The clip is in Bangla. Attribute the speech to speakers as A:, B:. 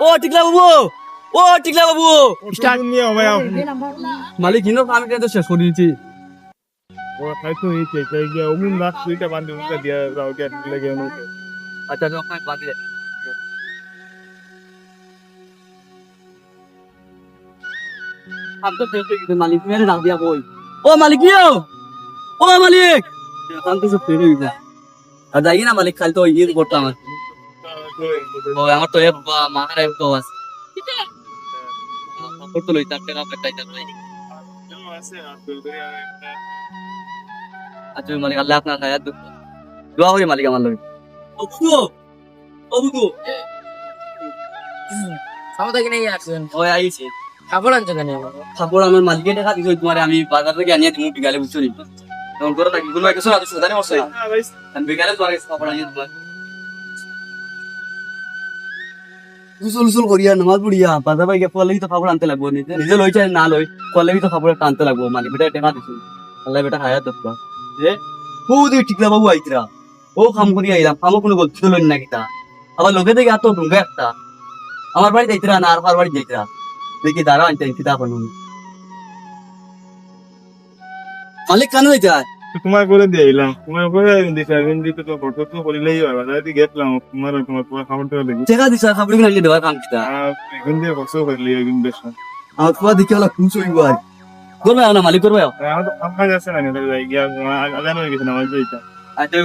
A: ও টিকলা বাবু, ও টিকলা বাবু,
B: স্টার্ট নিয়ে ভাই
A: মালিক কিনো কাম তো শেষ করে দিয়েছি।
B: ও তাই তো এই কে গিয়া ওগুন রাত দুইটা বান্ধে উনকা দিয়া যাও কে লাগে না
A: আচ্ছা তো আপনাকে বাদ দিয়ে আপ তো ফেল গেছে মালিক মেরে ডাক দিয়া কই ও মালিক কিও ও মালিক কাম তো সব ফেল গেছে আর যাই না মালিক কাল তো ইয়ে করতে আমার ও আমার তো এক মাহার এক তো আছে করতে লই তার টাকা পেটাই দেব আচ্ছা মালিক আল্লাহ আপনার খায়াত দুঃখ দোয়া করি মালিক আমার লই ও বুদু ও বুদু
C: আমাদের এখানে আসছেন
A: ওই আইছে
C: খাবার আনছেন কেন
A: খাবার আমার মালিকের টাকা দিছো তোমারে আমি বাজার থেকে আনিয়ে তুমি বিকালে বুঝছো নি তখন করে নাকি গুলো কিছু না কিছু জানি মশাই আমি বিকালে তোমার খাবার আনিয়ে তোমার উসুল উসুল করিয়া নামাজ পড়িয়া বাজার ভাই গেলে তো খাবার আনতে লাগবো নিজে লই চাই না লই কলে তো খাবার একটা আনতে লাগবো মানে বেটা টাকা দিছো আল্লাহ বেটা খায়া দপ্পা যে বৌদি টিকলা বাবু আইতরা ও কাম করি আইলাম কামও কোনো গল্প লই না কিতা আবার লোকে দেখে এত ঢুঙ্গা একটা আমার বাড়ি যাইতরা না আর কার বাড়ি যাইতরা দেখি দাঁড়া আনতে কিতা বানুন মালিক কেন হইতা
B: তোমার করে দিলাম তোমার করে দিছে আমি দিতে তো ফটো তো বলিলেই হয় বাজারে গেছিলাম তোমার পুরো খাবার তো দেখি
A: টাকা দিছ খাবার কিনা দেওয়ার কাম কিতা
B: এখন দিয়ে বসে করলি একদম বেশ
A: আমার পুয়া দেখি হলো খুশ হইব আর করবে না মালিক করবে
B: আমার তো কাজ আছে না গিয়া আজান হয়ে গেছে না আমার যেটা
A: আচ্ছা